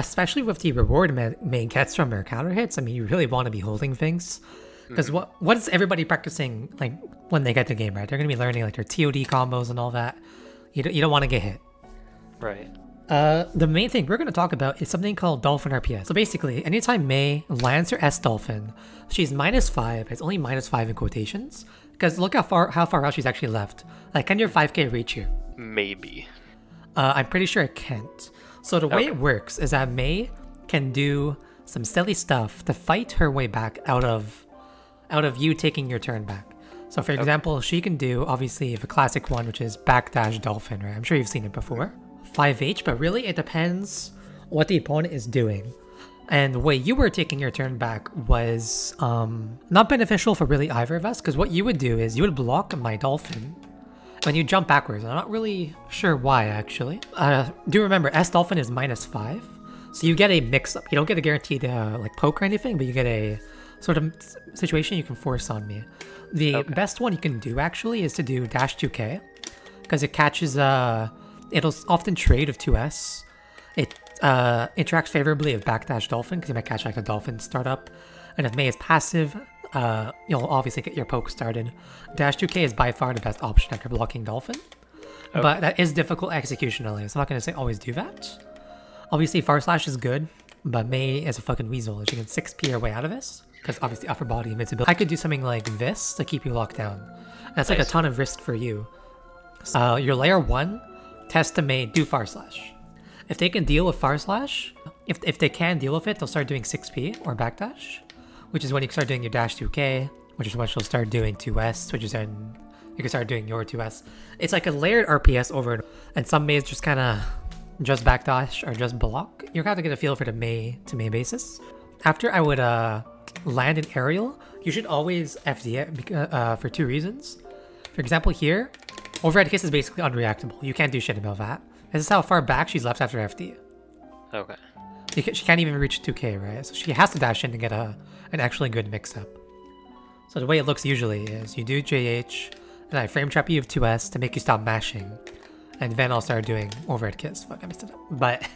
especially with the reward Mei gets from her counter hits. I mean, you really want to be holding things. Because what is everybody practicing like when they get the game, right? They're going to be learning like their TOD combos and all that. You don't want to get hit. Right. The main thing we're going to talk about is something called Dolphin RPS. So basically, anytime Mei lands her S Dolphin, she's -5. It's only -5 in quotations. Because look how far out she's actually left. Like, can your 5k reach you? Maybe. I'm pretty sure it can't. So the way it works is that Mei can do some silly stuff to fight her way back out of you taking your turn back. So for example, she can do obviously the classic one, which is backdash Dolphin, right? I'm sure you've seen it before. 5H, but really it depends what the opponent is doing. And the way you were taking your turn back was not beneficial for really either of us, because what you would do is you would block my Dolphin when you jump backwards. I'm not really sure why, actually. Do remember, S Dolphin is -5, so you get a mix-up. You don't get a guaranteed like poke or anything, but you get a sort of situation you can force on me. The best one you can do, actually, is to do dash 2k, because it catches, it'll often trade with 2S. It interacts favorably with backdash Dolphin, because you might catch like a Dolphin startup. And if Mei is passive, you'll obviously get your poke started. Dash 2k is by far the best option after blocking Dolphin. But that is difficult executionally, so I'm not going to say always do that. Obviously, Far Slash is good, but Mei is a fucking weasel. She can 6p her way out of this, because obviously upper body invincibility. I could do something like this to keep you locked down. That's like a ton of risk for you. Your layer 1, test to Mei, do Far Slash. If they can deal with Far Slash, if they can deal with it, they'll start doing 6p or backdash, which is when you can start doing your dash 2k, which is when she'll start doing 2s, which is when you can start doing your 2s. It's like a layered RPS over, and some Meis just kind of just backdash or just block. You're gonna have to get a feel for the Mei to Mei basis. After I would land an aerial, you should always FD it for 2 reasons. For example, here, overhead kiss is basically unreactable. You can't do shit about that. This is how far back she's left after FD. Okay. She can't even reach 2k, right? So she has to dash in to get an actually good mix-up. So the way it looks usually is you do JH, and I frame trap you with 2S to make you stop mashing. And then I'll start doing overhead kiss. Fuck, I messed it up. But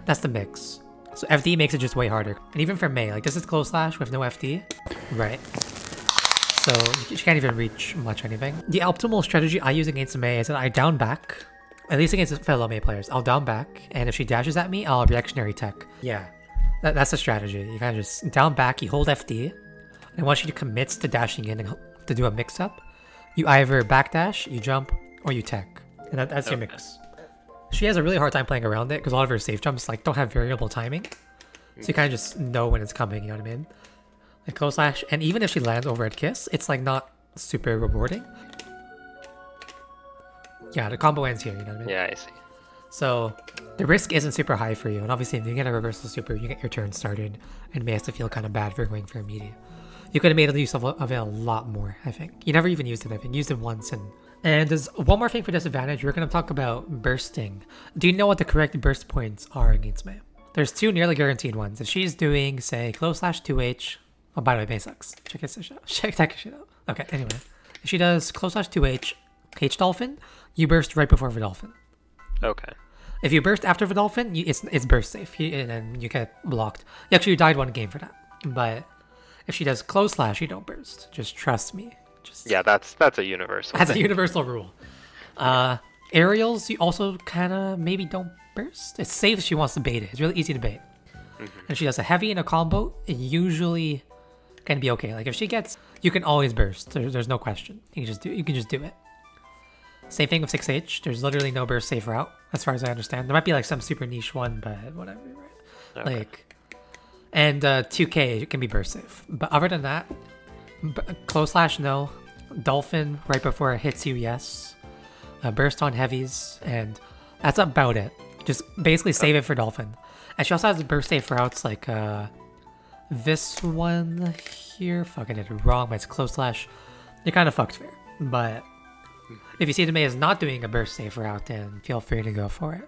that's the mix. So FD makes it just way harder. And even for Mei, like this is close slash with no FD, right? So she can't even reach much anything. The optimal strategy I use against Mei is that I down back, at least against fellow Mei players. I'll down back, and if she dashes at me, I'll reactionary tech. Yeah, that's the strategy. You kind of just down back, you hold FD, and once she commits to dashing in to do a mix-up, you either backdash, you jump, or you tech. And that's your mix. She has a really hard time playing around it because a lot of her safe jumps like don't have variable timing. So you kind of just know when it's coming, you know what I mean? Like close slash, and even if she lands overhead kiss, it's like not super rewarding. Yeah, the combo ends here, you know what I mean? Yeah, I see. So the risk isn't super high for you, and obviously if you get a reversal super, you get your turn started, and Mei has to feel kind of bad for going for immediate. You could have made use of it a lot more, I think. You never even used it, I think. You used it once, and there's one more thing for disadvantage. We're going to talk about bursting. Do you know what the correct burst points are against Mei? There's 2 nearly guaranteed ones. If she's doing, say, close slash 2H... Oh, by the way, Mei sucks. Check that shit out. Check that shit out. Okay, anyway. If she does close slash 2H, H Dolphin, you burst right before the Dolphin. Okay. If you burst after the Dolphin, it's burst safe, and then you get blocked. Actually, you died 1 game for that. But if she does close slash, you don't burst. Just trust me. Yeah, that's a universal. That's a universal rule. Aerials, you also kind of maybe don't burst. It's safe if she wants to bait it. It's really easy to bait. And she does a heavy and a combo, it usually can be okay. Like if she gets, you can always burst. There's no question. You can just do it. Same thing with 6H. There's literally no burst safe route, as far as I understand. There might be like some super niche one, but whatever, right? Okay. Like, and 2K can be burst safe. But other than that, close slash no, Dolphin right before it hits you, yes. Burst on heavies, and that's about it. Just basically save it for Dolphin. And she also has burst safe routes like this one here. Fucking did it wrong, but it's close slash. You're kind of fucked there. But if you see the Mei is not doing a burst safe route, then feel free to go for it.